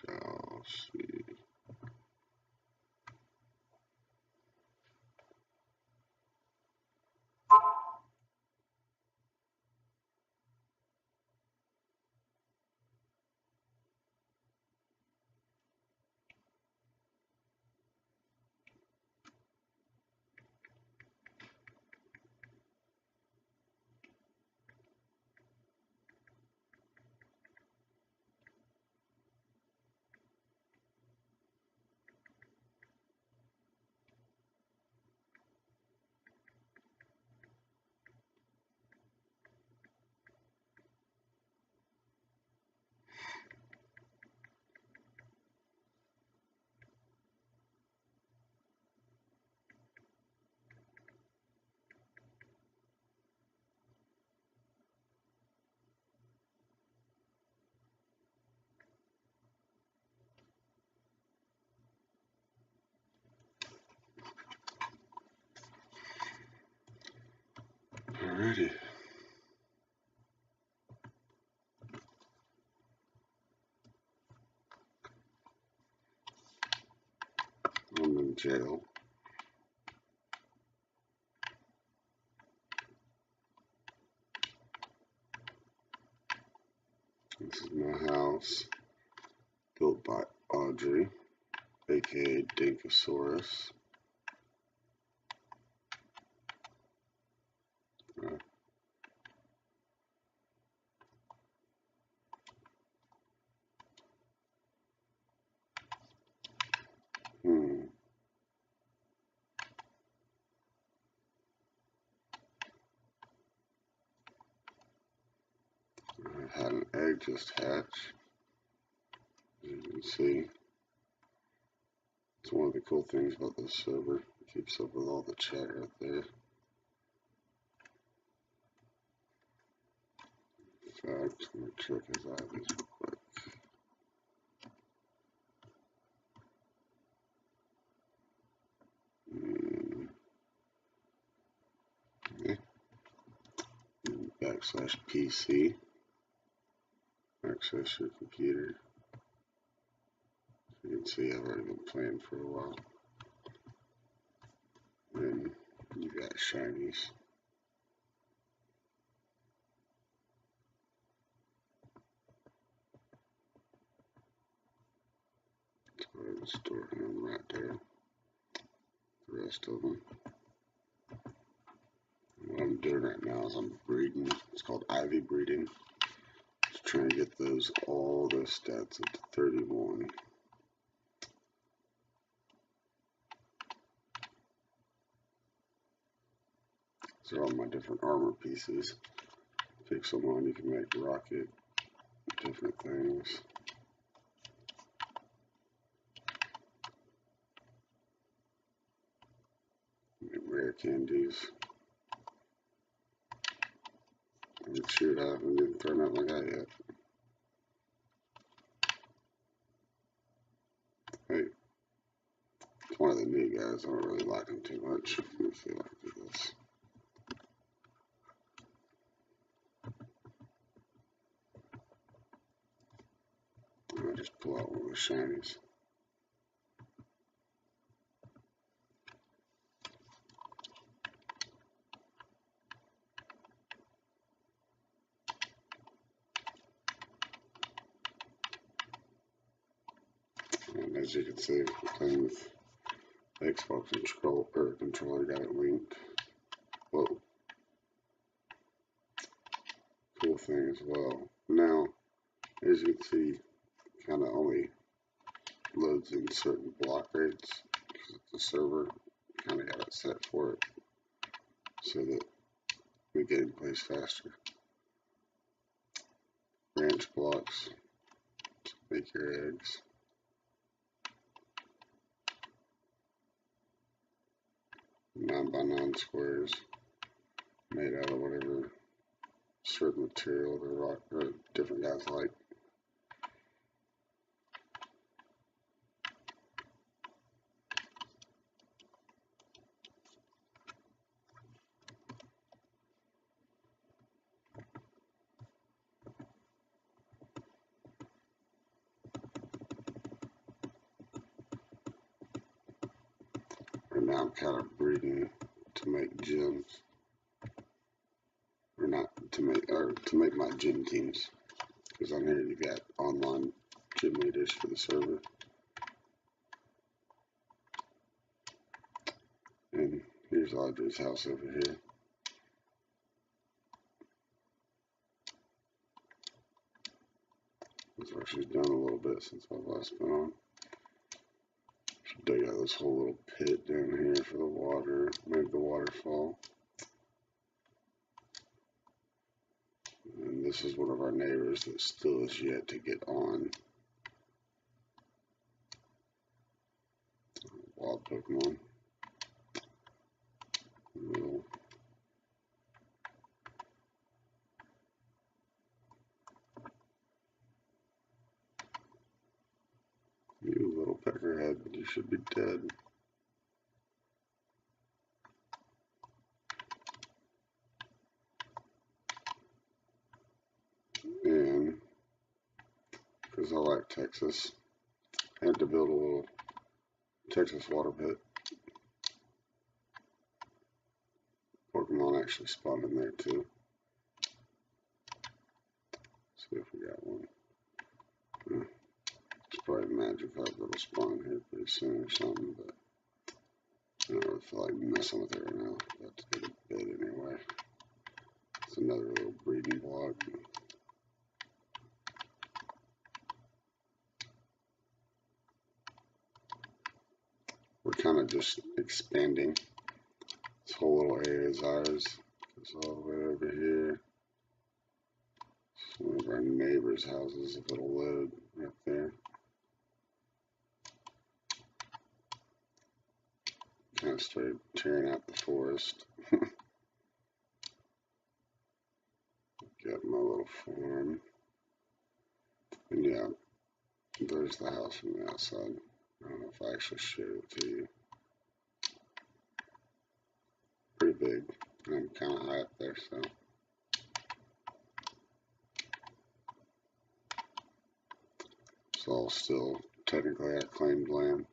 shall see. Alrighty. I'm in jail. This is my house, built by Audrey, aka Dinkosaurus. I had an egg just hatch. As you can see, it's one of the cool things about this server. It keeps up with all the chat right there. In fact, I'm going to check his IVs real quick. /PC, access your computer. You can see I've already been playing for a while. Then you got shinies. So I would store him right there. The rest of them. What I'm doing right now is I'm breeding. It's called Ivy breeding. Just trying to get those all those stats up to 31. These are all my different armor pieces. Pixelmon, you can make rocket, different things. Make rare candies. Shoot, I haven't even thrown out my guy yet. Hey, it's one of the new guys. I don't really like him too much. Let me see if I can do this. I'll just pull out one of the shinies. And as you can see, playing with Xbox controller, got it linked. Whoa. Cool thing as well. Now, as you can see, kind of only loads in certain block rates because the server kind of got it set for it so that the game plays faster. Branch blocks to make your eggs. 9x9 squares made out of whatever certain material the rock or different guys like. now I'm kind of breeding to make gyms, or not to make my gym teams, because on here you've got online gym leaders for the server. And here's Audrey's house over here. Looks like she's done a little bit since I've last been on. She dug out this whole little pit down here for the water, made the waterfall. And this is one of our neighbors that still is yet to get on. Wild Pokemon. Little. You little peckerhead, you should be dead. And because I like Texas, I had to build a little Texas water pit. Pokemon actually spawned in there too. See if we got one. It's probably magic that'll spawn here pretty soon or something, but I don't really feel like messing with it right now. That's a good bit anyway. It's another little breeding block. We're kind of just expanding. This whole little area is ours. It's all the way over here. It's one of our neighbors' houses, if it'll load right there. Kind of started tearing out the forest. Got my little farm. And yeah, there's the house from the outside. I don't know if I actually showed it to you. Pretty big. I'm kind of high up there, so. It's all still technically our claimed land.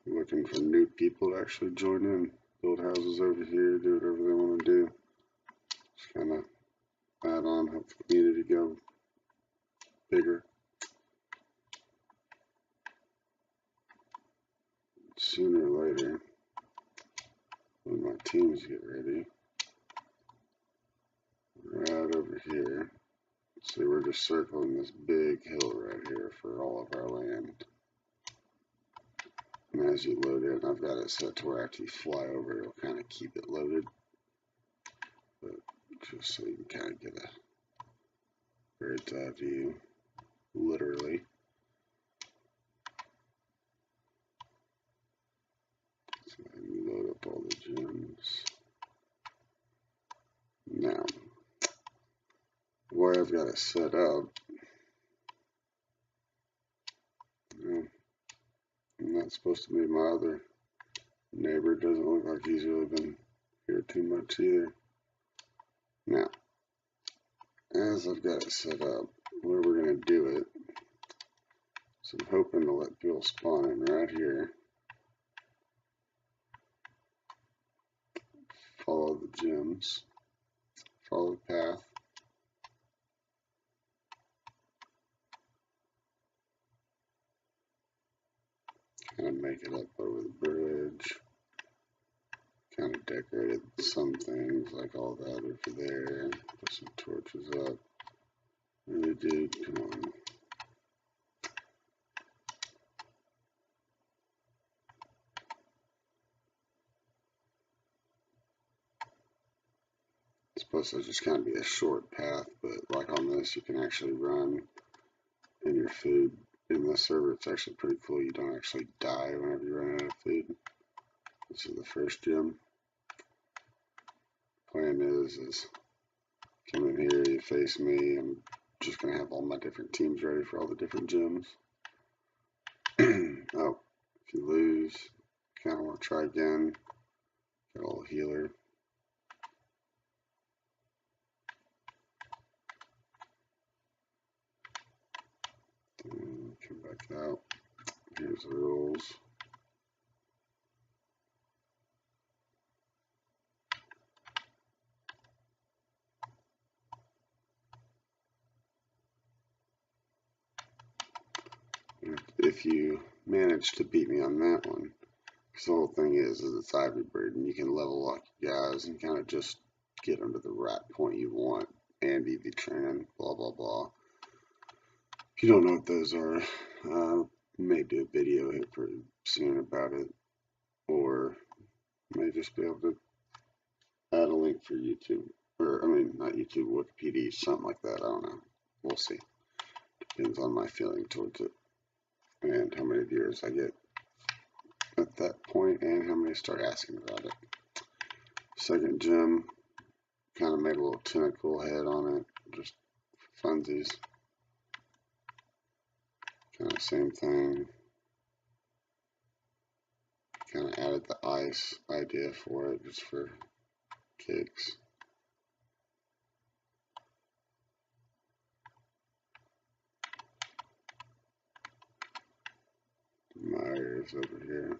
Looking for new people to actually join in, build houses over here, do whatever they want to do. Just kind of add on, help the community go bigger. Sooner or later, when my teams get ready, right over here, see, we're just circling this big hill right here for all of our land. And as you load in, I've got it set to where after you fly over, it'll kind of keep it loaded. But just so you can kind of get a bird's eye view, literally. So I can load up all the gems. Now, the way I've got it set up, and that's supposed to be my other neighbor. Doesn't look like he's really been here too much either. Now, as I've got it set up, where we're going to do it, so I'm hoping to let people spawn in right here. Follow the gems, follow the path. Kind of make it up over the bridge. Kind of decorated some things like all that over there. Put some torches up. Really, dude, come on. It's supposed to just kind of be a short path, but like on this, you can actually run in your food. In this server, it's actually pretty cool. You don't actually die whenever you run out of food. This is the first gym. Plan is come in here, you face me. I'm just gonna have all my different teams ready for all the different gyms. Oh, if you lose, kind of want to try again. Got a little healer. And come back out. if you manage to beat me on that one, because the whole thing is it's Ivy Bird, and you can level up your guys and kind of just get them to the right point you want, and EV training, blah blah blah. If you don't know what those are, may do a video here pretty soon about it, or may just be able to add a link for YouTube, or I mean not YouTube, Wikipedia, something like that. I don't know. We'll see. Depends on my feeling towards it and how many viewers I get at that point and how many start asking about it. Second gem, kind of made a little tentacle head on it, just funsies. Kind of same thing. Kind of added the ice idea for it just for kicks. My ears over here.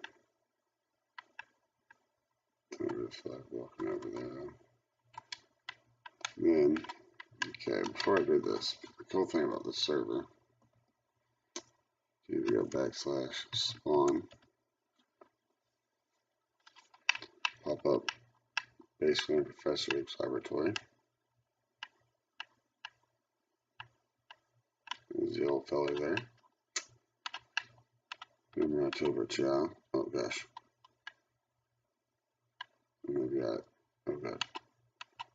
I really feel like walking over there. Then, okay, before I do this, the cool thing about the server, you either go / spawn, pop up basically in Professor Oak's laboratory. There's the old fella there. And right over at Chow. Oh gosh. And we've got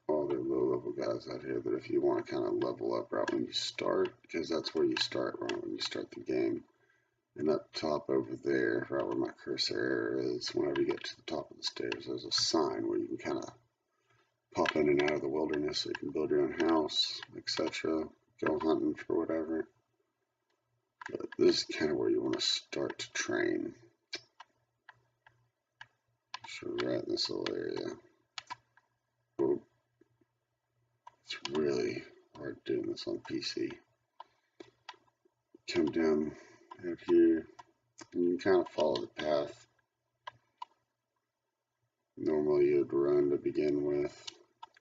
all the low level guys out here that if you want to kind of level up right when you start, because that's where you start right when you start the game. And up top over there, right where my cursor is, whenever you get to the top of the stairs, there's a sign where you can kind of pop in and out of the wilderness so you can build your own house, etc. Go hunting for whatever. But this is kind of where you want to start to train. So right in this little area. Oh, it's really hard doing this on PC. Come down out here, and you can kind of follow the path. Normally you'd run to begin with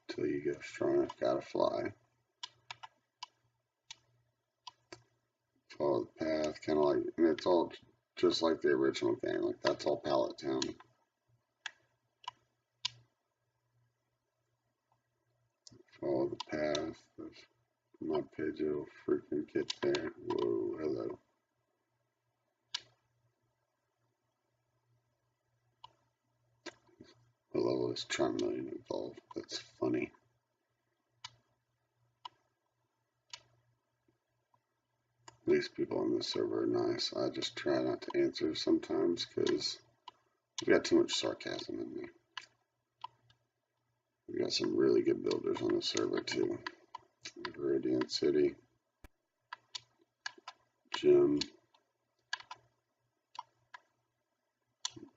until you get strong enough, gotta fly. Follow the path, kind of like, and it's all just like the original game, like that's all Pallet Town. Follow the path. My page will freaking get there. Whoa, hello. A level is Charmeleon involved. That's funny. These people on this server are nice. I just try not to answer sometimes because I've got too much sarcasm in me. We got some really good builders on the server too. Viridian City, Gym,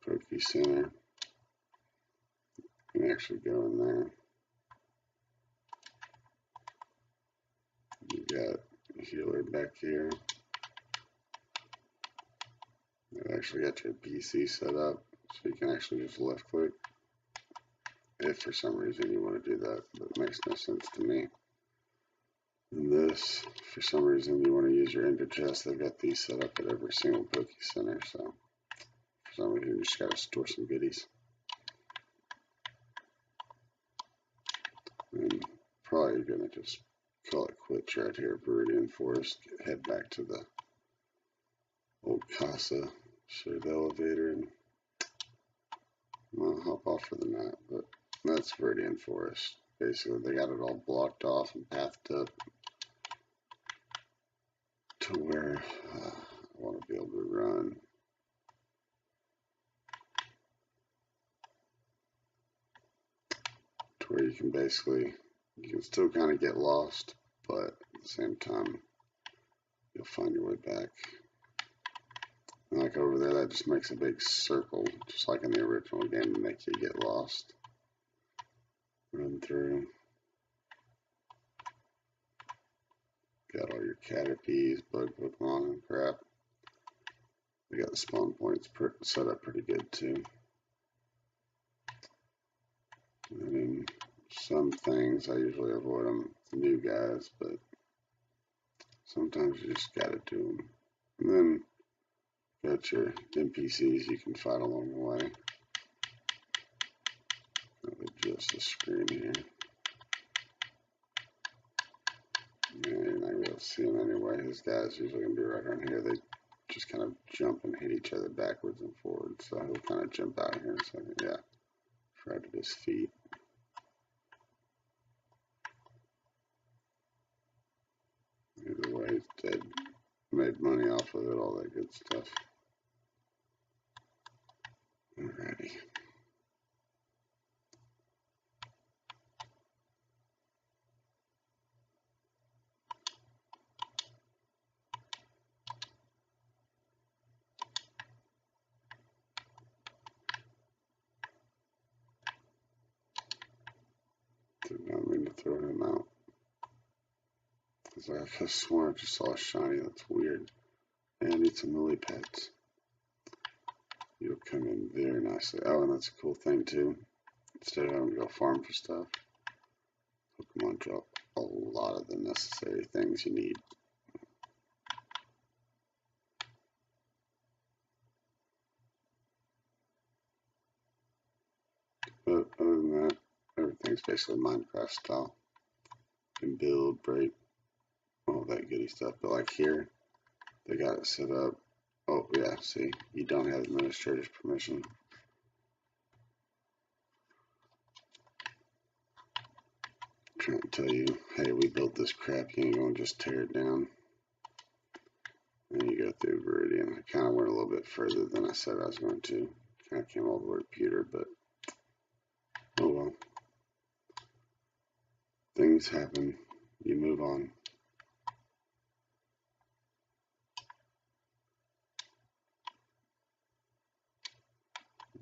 Poke Center. You can actually go in there. You got a healer back here. They actually got your PC set up so you can actually just left click. If for some reason you want to do that, but it makes no sense to me. And this, for some reason you want to use your ender chest, they've got these set up at every single Poke Center, so for some reason you just gotta store some goodies. And probably gonna just call it quits right here, Viridian Forest, head back to the old Casa, share the elevator, and I'll hop off for the night, but that's Viridian Forest. Basically, they got it all blocked off and pathed up to where I want to be able to run. To where you can basically, you can still kind of get lost, but at the same time, you'll find your way back. And like over there, that just makes a big circle, just like in the original game, to make you get lost. Run through. Got all your Caterpies, bug Pokemon, and crap. We got the spawn points set up pretty good too. And then some things, I usually avoid them, new guys, but sometimes you just gotta do them. And then got your NPCs you can fight along the way. Adjust the screen here. Yeah, you're not going to be able to see him anyway. His guys usually going to be right around here. They just kind of jump and hit each other backwards and forwards. So he'll kind of jump out here in a second. Yeah, right at his feet. Either way, he's dead. Made money off of it, all that good stuff. Alrighty. Did not mean to throw him out. Because I could have sworn I just saw a shiny. That's weird. And I need some lily pads. You'll come in very nicely. Oh, and that's a cool thing too. Instead of having to go farm for stuff, Pokemon drop a lot of the necessary things you need. But other than that, everything's basically Minecraft style. You can build, break, all that goody stuff. But like here, they got it set up. Oh yeah, see, you don't have administrator's permission. I'm trying to tell you, hey, we built this crap, you ain't gonna just tear it down. And you go through Viridian. I kind of went a little bit further than I said I was going to. Kind of came all the way to Pewter, but oh well. Things happen. You move on.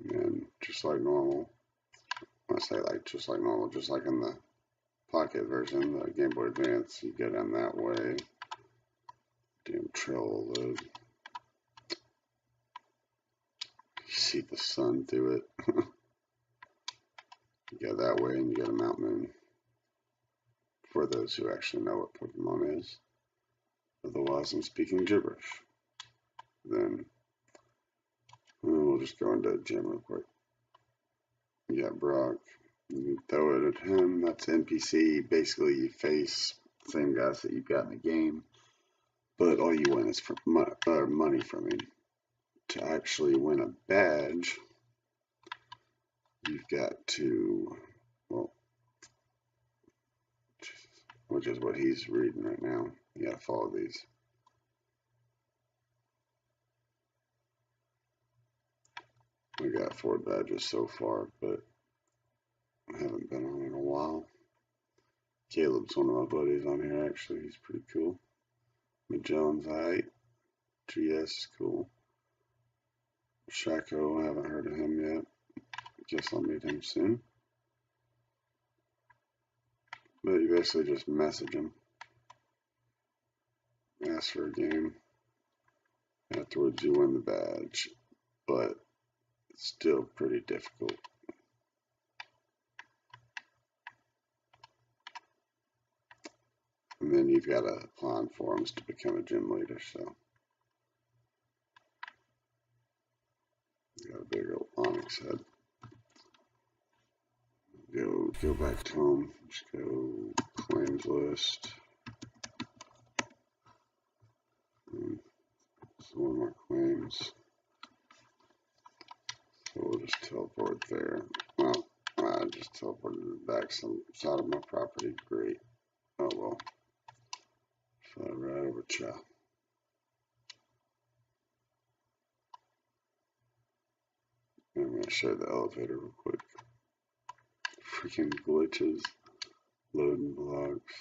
And just like normal, when I say like just like normal, just like in the Pocket version, the Game Boy Advance, you go down that way. Damn trail will load. You see the sun through it. You go that way and you go to Mount Moon. For those who actually know what Pokemon is. Otherwise, I'm speaking gibberish. Then we'll just go into a gym real quick. You got Brock. You throw it at him. That's NPC. Basically, you face the same guys that you've got in the game, but all you win is for money from him. To actually win a badge, you've got to, well, which is what he's reading right now. You gotta follow these. We got 4 badges so far, but I haven't been on in a while. Caleb's one of my buddies on here, actually. He's pretty cool. Magellan's alright. GS is cool. Shaco, I haven't heard of him yet. Guess I'll meet him soon. But you basically just message him. Ask for a game. Afterwards, you win the badge. But it's still pretty difficult. And then you've got to apply on forums to become a gym leader, so. You got a big old onyx head. Go back to home. Just go claims list. So 1 more claims. So we'll just teleport there. Well, I just teleported back some side of my property. Great. Oh well. Fly right over Cha. I'm going to show the elevator real quick. Freaking glitches. Loading blocks.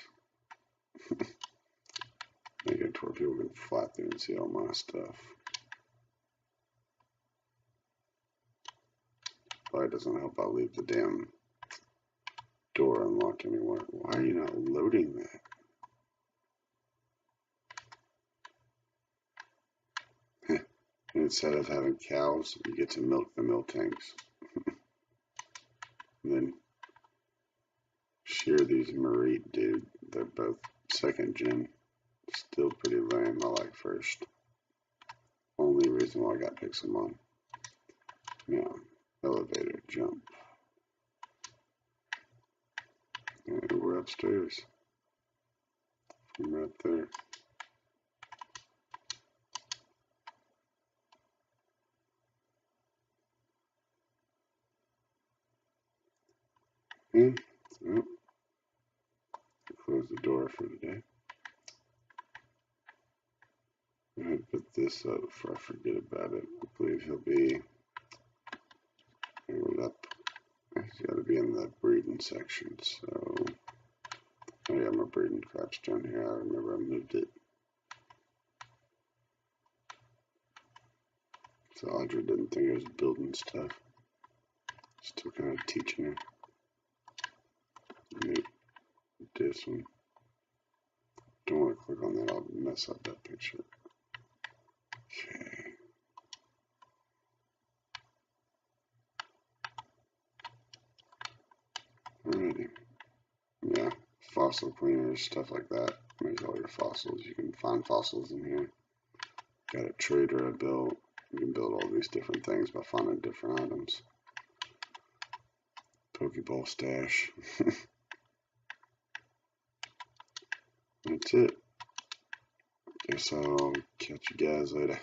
Make it to where people can fly through and see all my stuff. Probably doesn't help I leave the damn door unlocked anywhere. Why are you not loading that? Instead of having cows, you get to milk the milk tanks. And then shear these Mareep, dude. They're both 2nd gen. Still pretty lame. I like 1st. Only only reason why I got pixelmon. Now, elevator, jump. And we're upstairs. From right there. And, well, close the door for today. I'm going to put this up before I forget about it. I believe he'll be up. He's got to be in the breeding section. So, oh yeah, my breeding crap's down here. I remember I moved it. So Audra didn't think I was building stuff. Still kind of teaching her. Nope. This one. Don't want to click on that. I'll mess up that picture. Okay. Alrighty. Yeah. Fossil cleaners, stuff like that. There's all your fossils. You can find fossils in here. Got a trader I built. You can build all these different things by finding different items. Pokeball stash. That's it. Guess I'll catch you guys later.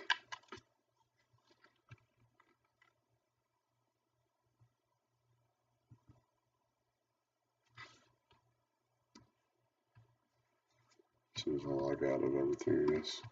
This is all I got of everything, I guess.